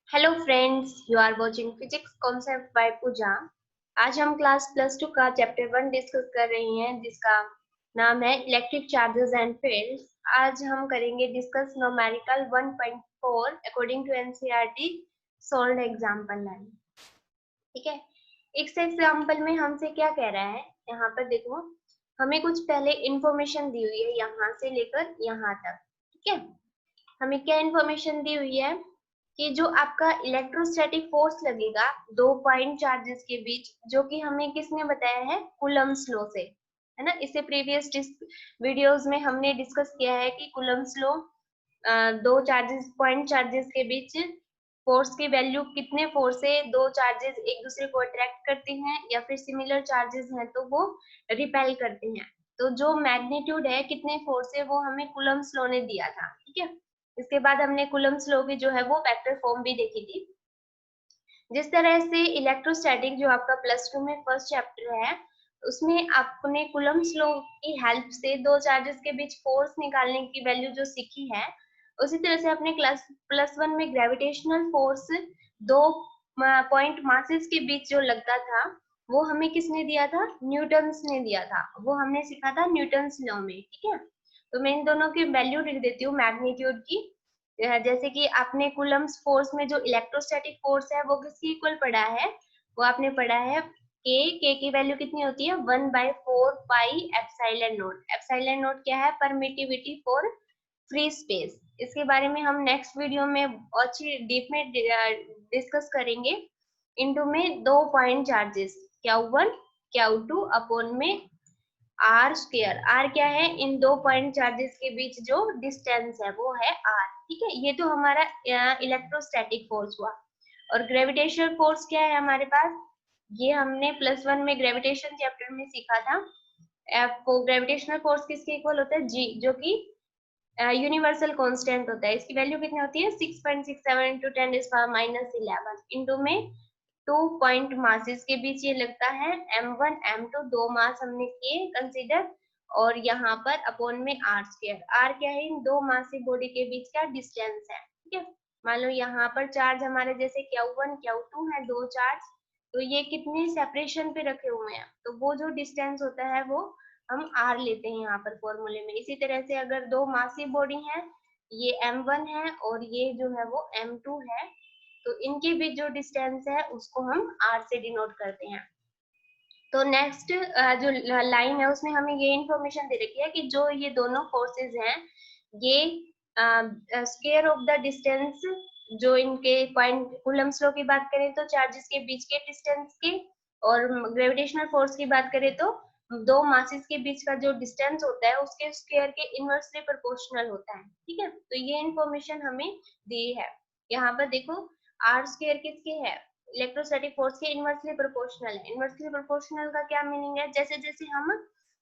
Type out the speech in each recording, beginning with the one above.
Hello friends, you are watching physics concept by Pooja. आज हम class +2 का चैप्टर 1 डिस्कस कर रही हैं, जिसका नाम है इलेक्ट्रिक चार्जेस एंड फील्ड्स। आज हम करेंगे discuss numerical 1.4 according to NCERT solved example line. ठीक है, इस एग्जांपल में हमसे क्या कह रहा है, यहाँ पर देखो, हमें कुछ पहले इंफॉर्मेशन दी हुई है यहाँ से लेकर यहाँ तक। ठीक है, हमें क्या इंफॉर्मेशन दी हुई है कि जो आपका इलेक्ट्रोस्टैटिक फोर्स लगेगा दो पॉइंट चार्जेस के बीच, जो कि हमें किसने बताया है, कूलम्ब्स लॉ से, है ना। इससे प्रीवियस वीडियोस में हमने डिस्कस किया है कि कूलम्ब्स लॉ दो चार्जेस पॉइंट चार्जेस के बीच फोर्स की वैल्यू कितने फोर्स से दो चार्जेस एक दूसरे को अट्रैक्ट करते हैं या फिर सिमिलर चार्जेस हैं तो वो रिपेल करते हैं। तो जो मैग्नीट्यूड है कितने फोर्स है वो हमें कूलम्ब्स लॉ ने दिया था। ठीक है, इसके बाद हमने कूलम्ब्स लॉ की जो है वो वेक्टर फॉर्म भी देखी थी। जिस तरह से इलेक्ट्रोस्टैटिक जो आपका +2 में फर्स्ट चैप्टर है, उसमें आपने कूलम्ब्स लॉ की हेल्प से दो चार्जेस के बीच फोर्स निकालने की वैल्यू जो सीखी है, उसी तरह से अपने क्लास +1 में ग्रेविटेशनल फोर्स दो पॉइंट मासेस के बीच जो लगता था वो हमें किसने दिया था, न्यूटन्स ने दिया था। वो हमने सीखा था न्यूटन्स लॉ में। ठीक है, तो मैं इन दोनों की वैल्यू लिख देती हूँ मैग्नीट्यूड की। जैसे कि आपने कूलम्ब्स फोर्स में जो इलेक्ट्रोस्टैटिक फोर्स है वो किसकी इक्वल पढ़ा है, वो आपने पढ़ा है के की वैल्यू कितनी होती है, 1/4 pi epsilon not. Epsilon not क्या है, परमिटिविटी फॉर फ्री स्पेस। इसके बारे में हम नेक्स्ट वीडियो में अच्छी डीप में डिस्कस करेंगे। इनटू में दो point charges Q1 Q2 upon में आर स्क्वायर। आर क्या है, इन दो पॉइंट चार्जेस के बीच जो डिस्टेंस है वो है आर। ठीक है, ये तो हमारा इलेक्ट्रोस्टैटिक फोर्स हुआ। और ग्रेविटेशनल फोर्स क्या है हमारे पास, ये हमने +1 में ग्रेविटेशन चैप्टर में सीखा था। आपको ग्रेविटेशनल फोर्स किसके इक्वल होता है, जी, जो कि यूनिवर्सल कांस्टेंट होता है। इसकी वैल्यू कितनी होती है, 6.67 इंटू 10⁻11 इंटू में टू पॉइंट मासेस के बीच ये लगता है m1 m2, दो मास हमने किए कंसीडर, और यहाँ पर अपॉन में आर स्क्वायर। आर क्या है, इन दो मासिक बॉडी के बीच का डिस्टेंस है। ठीक है, मान लो यहाँ पर चार्ज हमारे जैसे Q1 Q2 है, दो चार्ज, तो ये कितने सेपरेशन पे रखे हुए हैं, तो वो जो डिस्टेंस होता है वो हम आर लेते हैं यहाँ पर फॉर्मूले में। इसी तरह से अगर दो मासिक बॉडी है, ये m1 है और ये जो है वो m2 है, तो इनके बीच जो डिस्टेंस है उसको हम आर से डिनोट करते हैं। तो नेक्स्ट जो लाइन है उसमें हमें ये इंफॉर्मेशन दे रखी है कि जो ये दोनों फोर्सेस हैं, ये स्क्वायर ऑफ द डिस्टेंस, जो इनके पॉइंट कूलम्ब्स लॉ की बात करें तो चार्जेस के बीच के डिस्टेंस के, और ग्रेविटेशनल फोर्स की बात करें तो दो मासेस के बीच का जो डिस्टेंस होता है उसके स्क्वायर के इनवर्सली प्रोपोर्शनल होता है। ठीक है, तो ये इंफॉर्मेशन हमें दी है। यहाँ पर देखो, आर स्क्वायर किसके है, इलेक्ट्रोस्टैटिक फोर्स के इनवर्सली प्रोपोर्शनल है। इनवर्सली प्रोपोर्शनल का क्या मीनिंग है, जैसे जैसे हम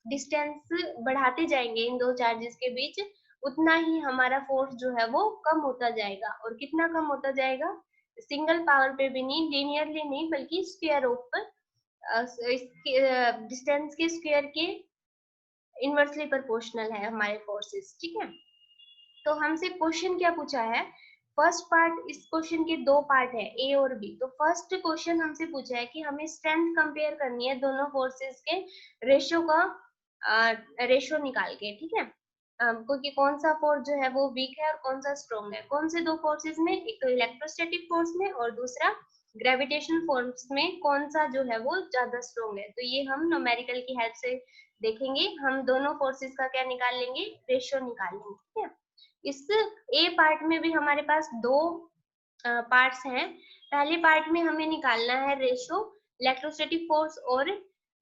डिस्टेंस बढ़ाते जाएंगे इन दो चार्जेस के बीच, उतना ही हमारा फोर्स जो है वो कम होता जाएगा। और कितना कम होता जाएगा, सिंगल पावर पे भी नहीं, लीनियरली नहीं, बल्कि स्क्वायर ऑफ डिस्टेंस के स्क्वायर के इनवर्सली प्रोपोर्शनल है हमारे फोर्सेस। ठीक है, तो हमसे क्वेश्चन क्या पूछा है, फर्स्ट पार्ट, इस क्वेश्चन के दो पार्ट है, ए और बी। तो फर्स्ट क्वेश्चन हमसे पूछा है कि हमें स्ट्रेंथ कंपेयर करनी है दोनों फोर्सेस के रेशियो का, रेशियो निकाल के। ठीक है, क्योंकि कौन सा फोर्स जो है वो वीक है और कौन सा स्ट्रॉन्ग है, कौन से दो फोर्सेस में, एक तो इलेक्ट्रोस्टैटिक फोर्स में और दूसरा ग्रेविटेशनल फोर्स में, कौन सा जो है वो ज्यादा स्ट्रॉन्ग है। तो ये हम न्यूमेरिकल की हेल्प से देखेंगे। हम दोनों फोर्सेस का क्या निकाल लेंगे, रेशियो निकाल लेंगे। ठीक है, इस ए पार्ट में भी हमारे पास दो पार्ट्स हैं। पहले पार्ट में हमें निकालना है रेशियो इलेक्ट्रोस्टैटिक फोर्स और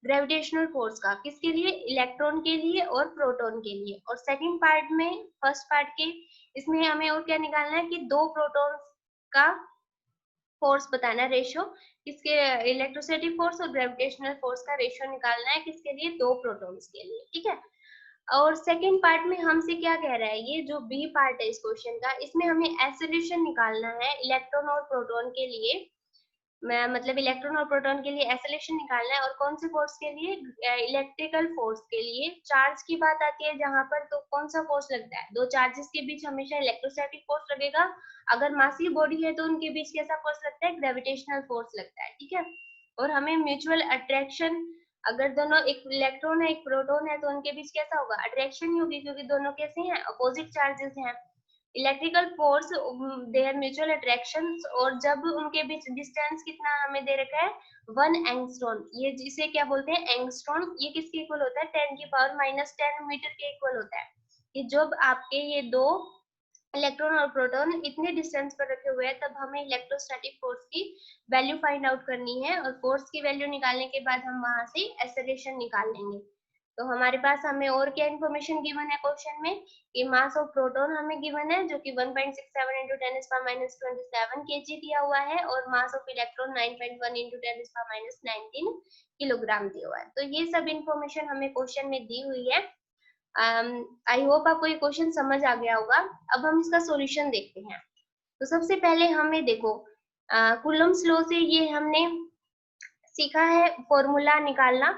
ग्रेविटेशनल फोर्स का, किसके लिए, इलेक्ट्रॉन के लिए और प्रोटॉन के लिए। और सेकंड पार्ट में, फर्स्ट पार्ट के, इसमें हमें और क्या निकालना है कि दो प्रोटॉन का फोर्स बताना है, रेशियो किसके, इलेक्ट्रोस्टैटिक फोर्स और ग्रेविटेशनल फोर्स का रेशियो निकालना है, किसके लिए, दो प्रोटॉन्स के लिए। ठीक है, और सेकंड पार्ट में हमसे क्या कह रहा है, ये जो बी पार्ट है इस क्वेश्चन का, इसमें हमें एक्सेलरेशन निकालना है इलेक्ट्रॉन और प्रोटॉन के लिए। मतलब इलेक्ट्रॉन और प्रोटॉन के लिए एक्सेलरेशन निकालना है, और कौन से फोर्स के लिए, इलेक्ट्रिकल फोर्स के लिए। चार्ज की बात आती है जहां पर, तो कौन सा फोर्स लगता है, दो चार्जेस के बीच हमेशा इलेक्ट्रोस्टैटिक फोर्स लगेगा। अगर मासी बॉडी है तो उनके बीच कैसा फोर्स लगता है, ग्रेविटेशनल फोर्स लगता है, ठीक है। और हमें म्यूचुअल अट्रैक्शन, अगर दोनों, एक इलेक्ट्रॉन है एक प्रोटॉन है, तो उनके बीच कैसा होगा, अट्रैक्शन ही होगी, क्योंकि दोनों कैसे हैं, अपोजिट चार्जेस हैं। Electrical force, there mutual attractions, और जब उनके बीच डिस्टेंस कितना हमें दे रखा है, 1 एंगस्ट्रॉन, ये जिसे क्या बोलते हैं, एंगस्ट्रॉन। ये किसके इक्वल होता है, 10⁻⁻10 मीटर के इक्वल होता है। कि जब आपके ये दो इलेक्ट्रॉन और प्रोटॉन इतने डिस्टेंस पर रखे हुए हैं, तब हमें इलेक्ट्रोस्टैटिक फोर्स की वैल्यू फाइंड आउट करनी है, और फोर्स की वैल्यू निकालने के बाद हम वहां से एक्सेलरेशन निकाल लेंगे। तो हमारे पास हमें और क्या इन्फॉर्मेशन गिवन है क्वेश्चन में, कि मास ऑफ प्रोटॉन हमें गिवन है जो कि 1.67 into 10⁻⁻27 kg दिया हुआ है, और mass of electron 9.1 into 10⁻⁻19 kilogram दिया हुआ है। तो ये सब इन्फॉर्मेशन हमें क्वेश्चन में दी हुई है। आई होप आपको ये क्वेश्चन समझ आ गया होगा। अब हम इसका सॉल्यूशन देखते हैं। तो सबसे पहले हमें देखो, कूलम्ब्स लॉ से ये हमने सीखा है फॉर्मूला निकालना।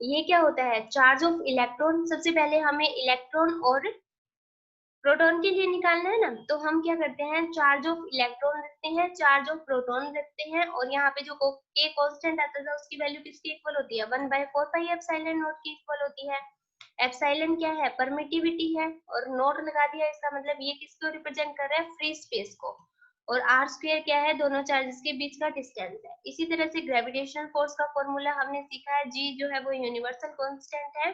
ये क्या होता है, चार्ज ऑफ इलेक्ट्रॉन। सबसे पहले हमें इलेक्ट्रॉन और प्रोटॉन के लिए निकालना है ना, तो हम क्या करते हैं, चार्ज ऑफ इलेक्ट्रॉन रखते हैं, चार्ज ऑफ प्रोटॉन रखते हैं, और यहाँ पे जो के कांस्टेंट आता था उसकी वैल्यू किसकी इक्वल होती है, 1/4πε0 की इक्वल होती है। एप्सिलॉन क्या है, परमिटिविटी है, और नोट लगा दिया, इसका मतलब ये किसको रिप्रेजेंट कर रहा है, फ्री स्पेस को। और आर स्क्वायर क्या है, दोनों चार्जेस के बीच का डिस्टेंस है। इसी तरह से ग्रेविटेशनल फोर्स का फॉर्मूला हमने सीखा है, जी जो है वो यूनिवर्सल कांस्टेंट है,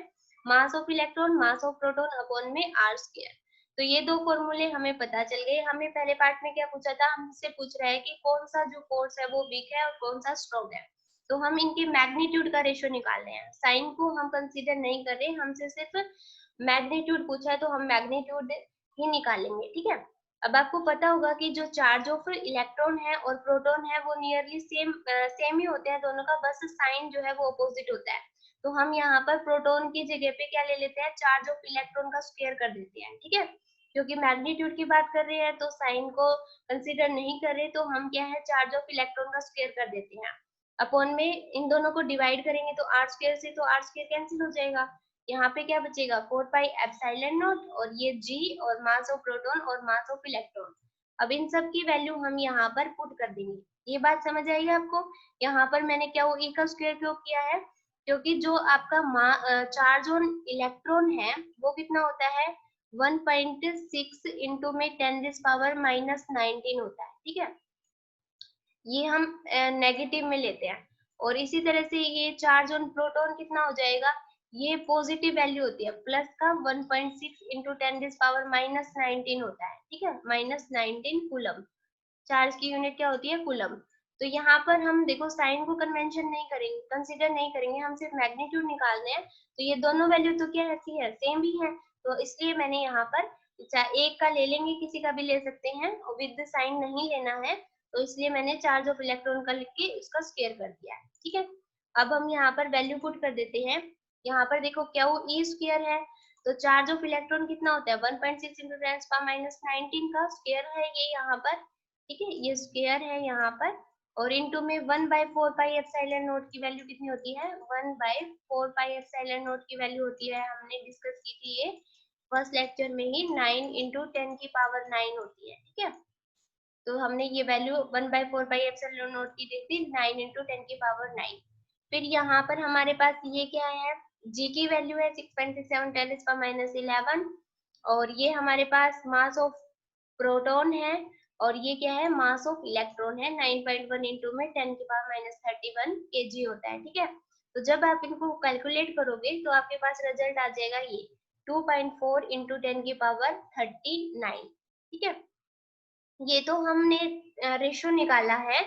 mass of electron mass of proton upon में आर स्क्वायर। तो ये दो फॉर्मूले हमें पता चल गए। हमें पहले पार्ट में क्या पूछा था, हमसे पूछ रहा है कि कौन सा जो फोर्स है वो वीक है और कौन सा स्ट्रॉन्ग है। तो हम इनके मैग्नीट्यूड का रेशियो निकाल रहे हैं, साइन को हम कंसीडर नहीं कर रहे, हमसे सिर्फ मैग्नीट्यूड पूछा है, तो हम मैग्नीट्यूड ही निकालेंगे, ठीक है। अब आपको पता होगा कि जो चार्ज ऑफ इलेक्ट्रॉन है और प्रोटॉन है वो नियरली सेम ही होते हैं दोनों का, बस साइन जो है वो अपोजिट होता है। तो हम यहाँ पर प्रोटॉन की जगह पे क्या ले लेते हैं, चार्ज ऑफ इलेक्ट्रॉन का स्क्वायर कर देते हैं, ठीक है। क्योंकि मैग्नीट्यूड की बात कर रहे हैं तो साइन को कंसीडर नहीं कर रहे, तो हम क्या है, चार्ज ऑफ इलेक्ट्रॉन का स्क्वायर कर देते हैं। अपॉन में इन दोनों को डिवाइड करेंगे तो आर स्क्वायर से, तो आर स्क्वायर कैंसिल हो जाएगा। यहाँ पे क्या बचेगा, 4πε0, और ये g और मास ऑफ प्रोटॉन और मास ऑफ इलेक्ट्रॉन। अब इन सब की वैल्यू हम यहाँ पर पुट कर देंगे। ये बात समझ आएगी आपको। यहाँ पर मैंने क्या, वो e का स्क्वायर क्यों किया है, क्योंकि जो आपका चार्ज ऑन इलेक्ट्रॉन है वो कितना होता है, 1.6 इंटू में 10⁻⁻19 होता है, ठीक है। ये हम नेगेटिव में लेते हैं। और इसी तरह से ये चार्ज ऑन प्रोटॉन कितना हो जाएगा, ये पॉजिटिव वैल्यू होती है, प्लस का 1.6 इंटू 10⁻⁻19 होता है, ठीक है, -19 कूलम। चार्ज की यूनिट क्या होती है, कूलम। तो यहाँ पर हम देखो साइन को कन्वेंशन नहीं करेंगे, कंसीडर नहीं करेंगे, हम सिर्फ मैग्नीट्यूड निकालने हैं। तो ये दोनों वैल्यू तो क्या ऐसी है, सेम ही है, तो इसलिए मैंने यहाँ पर एक का ले लेंगे, किसी का भी ले सकते हैं, और विद साइन नहीं लेना है, तो इसलिए मैंने चार्ज ऑफ इलेक्ट्रॉन का लिख के उसका स्क्वायर कर दिया है, ठीक है। अब हम यहाँ पर वैल्यू पुट कर देते हैं। यहाँ पर देखो क्या, वो ई स्क्वायर है, तो चार्ज ऑफ इलेक्ट्रॉन कितना होता है, 1.6 इंटू 10⁻⁻19 का स्क्वायर है ये यहाँ पर, ठीक है, ये स्क्वायर है यहाँ पर। और इनटू में 1/4πε0 की वैल्यू कितनी होती है, 1/4πε0 की वैल्यू होती है, हमने डिस्कस की थी ये फर्स्ट लेक्चर में ही, 9 इंटू 10⁹ होती है, ठीक है। तो हमने ये वैल्यू 1/4πε0 की दी थी, 9 इंटू 10⁹। फिर यहाँ पर हमारे पास ये क्या है, g की वैल्यू है 6.67 10⁻11, और ये हमारे पास मास ऑफ प्रोटॉन है, और ये क्या है, मास ऑफ इलेक्ट्रॉन है, 9.1 इंटू में 10⁻31 kg होता है, ठीक है। तो जब आप इनको कैलकुलेट करोगे तो आपके पास रिजल्ट आ जाएगा ये 2.4 इंटू 10⁻39, ठीक है। ये तो हमने रेशो निकाला है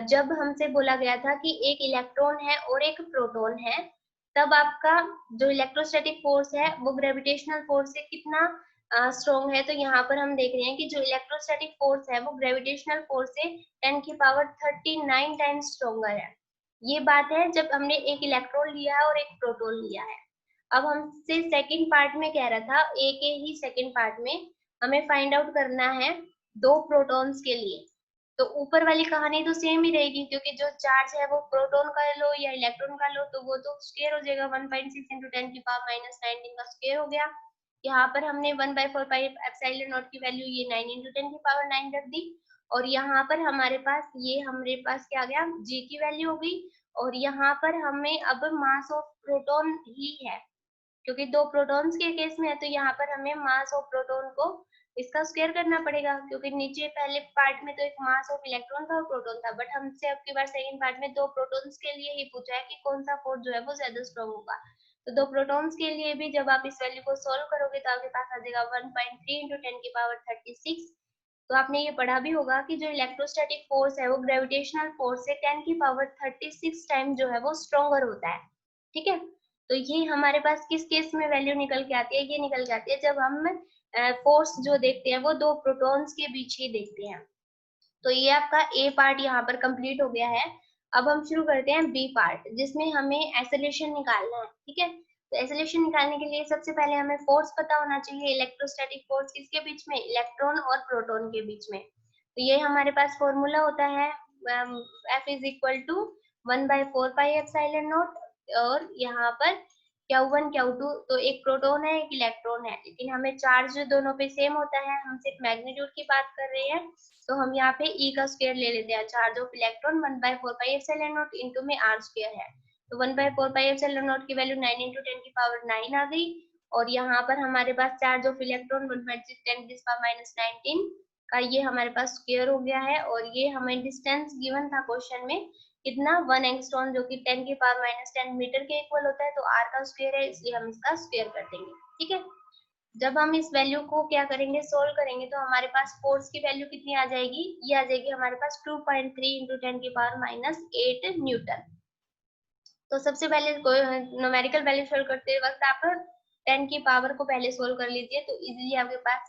जब हमसे बोला गया था कि एक इलेक्ट्रॉन है और एक प्रोटॉन है, तब आपका जो इलेक्ट्रोस्टैटिक फोर्स है वो ग्रेविटेशनल फोर्स से कितना स्ट्रॉन्ग है। तो यहाँ पर हम देख रहे हैं कि जो इलेक्ट्रोस्टैटिक फोर्स है वो ग्रेविटेशनल फोर्स से 10⁻39 टाइम्स स्ट्रॉन्गर है। ये बात है जब हमने एक इलेक्ट्रॉन लिया है और एक प्रोटॉन लिया है। अब हमसे सेकंड पार्ट में कह रहा था, ए के ही सेकंड पार्ट में हमें फाइंड आउट करना है दो प्रोटॉन्स के लिए। तो ऊपर वाली कहानी तो सेम ही रहेगी, क्योंकि जो चार्ज है वो प्रोटॉन का लो या इलेक्ट्रॉन का लो तो वो तो स्क्वायर हो जाएगा, 1.6 × 10⁻⁻19 का स्क्वायर हो गया। यहाँ पर हमने 1/4 पाई एप्सिलॉन नॉट की वैल्यू ये 9 × 10⁻9 रख दी, और यहाँ पर हमारे पास क्या आ गया, g की वैल्यू हो गई। और यहाँ पर हमें अब मास ऑफ प्रोटॉन ही है, क्योंकि दो प्रोटॉन्स के केस में है, तो यहाँ पर हमें मास ऑफ प्रोटॉन को इसका स्क्वायर करना पड़ेगा, क्योंकि नीचे पहले पार्ट में तो एक मास ऑफ इलेक्ट्रॉन था और प्रोटॉन था, बट हमसे अब की बार सेकंड पार्ट में दो प्रोटॉन्स के लिए ही पूछा है कि कौन सा फोर्स जो है वो ज्यादा स्ट्रॉन्ग होगा। तो दो प्रोटॉन्स के लिए भी जब आप इस वैल्यू को सोल्व करोगे तो आपके पास आ जाएगा 1.3 × 10⁻36। तो आपने ये पढ़ा भी होगा कि जो इलेक्ट्रोस्टैटिक फोर्स है वो ग्रेविटेशनल फोर्स से 10⁻36 टाइम जो है वो स्ट्रॉन्गर होता है। ठीक है, तो ये हमारे पास किस केस में वैल्यू निकल के आती है, ये निकल के आती है जब हम फोर्स जो देखते हैं वो दो प्रोटॉन्स के बीच ही देखते हैं। तो ये आपका ए पार्ट यहाँ पर कंप्लीट हो गया है। अब हम शुरू करते हैं बी पार्ट, जिसमें हमें एक्सेलरेशन निकालना है। ठीक है, तो एक्सेलरेशन निकालने के लिए सबसे पहले हमें फोर्स पता होना चाहिए, इलेक्ट्रोस्टैटिक फोर्स किसके बीच में, इलेक्ट्रॉन और प्रोटॉन के बीच में। तो ये हमारे पास फॉर्मूला होता है F is equal to 1/4 pi epsilon naught, और यहाँ पर Q1 Q2 तो एक प्रोटॉन है एक इलेक्ट्रॉन है, लेकिन हमें चार्ज दोनों पे सेम होता है, हम सिर्फ मैग्नीट्यूड की बात कर रहे हैं। तो हम यहाँ पे E का स्क्वायर ले लेते हैं, charge of electron 1/4 pi epsilon not into में R स्क्वायर है, तो 1/4 पाई एप्सिलॉन नॉट की वैल्यू 9 × 10⁻9 आ गई। और यहाँ पर हमारे पास चार्ज ऑफ इलेक्ट्रॉन 1.6 10⁻19 का ये हमारे पास स्क्वायर हो गया है, और ये हमें डिस्टेंस गिवन था क्वेश्चन में कितना 1 एंगस्ट्रॉन, जो कि 10⁻10 मीटर के इक्वल होता है, तो R का स्क्वायर है इसलिए हम इसका स्क्वायर कर देंगे। ठीक है, जब हम इस वैल्यू को क्या करेंगे, सोल्व करेंगे, तो हमारे पास फोर्स की वैल्यू कितनी आ जाएगी, ये आ जाएगी हमारे पास 2.3 × 10⁻8 न्यूटन। तो सबसे पहले न्यूमेरिकल वैल्यू सोल्व करते वक्त आप 10 की पावर को पहले सोल्व कर लीजिए, तो इजीली आपके पास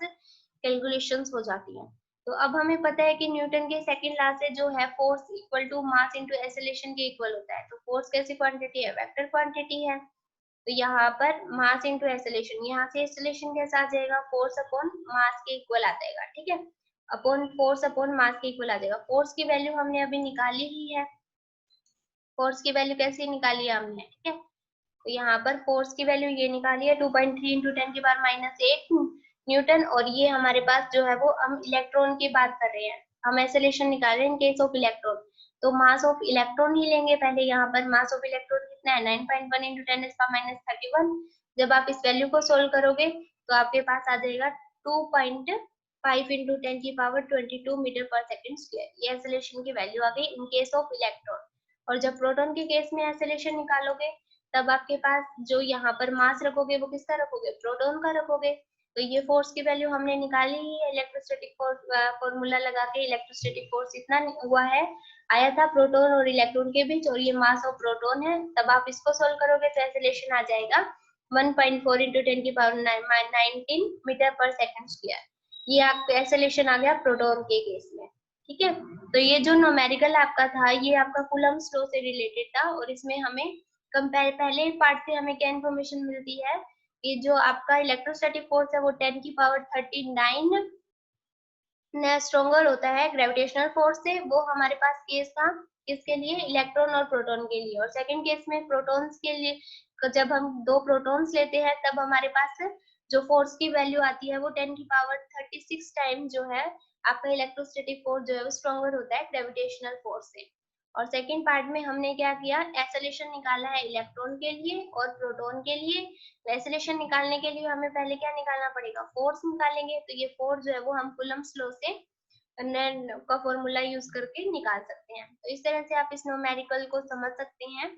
कैलकुलेशंस हो जाती हैं। तो अब हमें पता है कि न्यूटन के सेकंड लॉ से जो है force equal to mass into acceleration के इक्वल होता है। तो फोर्स कैसी क्वांटिटी है, वेक्टर क्वांटिटी है। तो यहाँ पर मास इनटू एक्सेलरेशन, यहाँ से एक्सेलरेशन कैसा आ जाएगा, फोर्स अपॉन मास के इक्वल आ जाएगा। ठीक है, अपॉन फोर्स अपॉन मास के इक्वल आ जाएगा। फोर्स की वैल्यू हमने अभी निकाली ही है, फोर्स की वैल्यू कैसे निकाली है हमने। ठीक है, तो यहाँ पर फोर्स की वैल्यू ये निकाली है 2.3 × 10⁻8 न्यूटन, और ये हमारे पास जो है वो हम इलेक्ट्रॉन की बात कर रहे हैं, हम एक्सेलरेशन निकाल रहे हैं इन केस ऑफ इलेक्ट्रॉन। तो मास ऑफ इलेक्ट्रॉन ही लेंगे पहले, यहाँ पर मास ऑफ इलेक्ट्रॉन कितना है 9.1 × 10⁻31। जब आप इस वैल्यू को सोल्व करोगे तो आपके पास आ जाएगा 2.5 × 10⁻22 मीटर पर सेकंड स्क्वायर। ये एक्सेलरेशन की वैल्यू आ गई इन केस ऑफ इलेक्ट्रॉन। और जब प्रोटॉन के केस में एक्सेलरेशन निकालोगे तब आपके पास जो यहाँ पर मास रखोगे वो किसका रखोगे, प्रोटॉन का रखोगे। तो ये फोर्स की वैल्यू हमने निकाली ही है इलेक्ट्रोस्टैटिक फोर्स फॉर्मूला लगा के। इलेक्ट्रोस्टैटिक फोर्स इतना हुआ है, आया था प्रोटॉन और इलेक्ट्रॉन के बीच, और ये मास ऑफ प्रोटॉन है। तब आप इसको सोल्व करोगे तो एक्सेलरेशन आ जाएगा 1.4 × 10⁻19 मीटर पर सेकंड स्क्वायर। ये आपका एक्सेलरेशन आ गया प्रोटॉन के केस में। ठीक है, तो ये जो न्यूमेरिकल आपका था ये आपका कूलम्ब्स लॉ से रिलेटेड था, और इसमें हमें कंपेयर पहले पार्ट से हमें क्या इन्फॉर्मेशन मिलती है कि जो आपका इलेक्ट्रोस्टैटिक फोर्स है वो 10⁻39 स्ट्रॉन्गर होता है ग्रेविटेशनल फोर्स से। वो हमारे पास केस था किसके लिए, इलेक्ट्रॉन और प्रोटॉन के लिए। और सेकंड केस में प्रोटॉन्स के लिए जब हम दो प्रोटॉन्स लेते हैं तब हमारे पास जो फोर्स की वैल्यू आती है वो 10⁻36 टाइम जो है आपका इलेक्ट्रोस्टैटिक फोर्स जो है वो स्ट्रॉन्गर होता है ग्रेविटेशनल फोर्स से। और सेकंड पार्ट में हमने क्या किया, एक्सेलरेशन निकाला है इलेक्ट्रॉन के लिए और प्रोटॉन के लिए। एक्सेलरेशन निकालने के लिए हमें पहले क्या निकालना पड़ेगा, फोर्स निकालेंगे। तो ये फोर्स जो है वो हम कूलम्ब्स लॉ से का फॉर्मूला यूज करके निकाल सकते हैं। तो इस तरह से आप इस न्यूमेरिकल को समझ सकते हैं।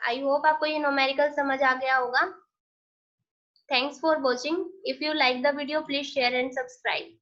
आई होप आपको ये न्यूमेरिकल समझ आ गया होगा। Thanks for watching. If you like the video please share and subscribe.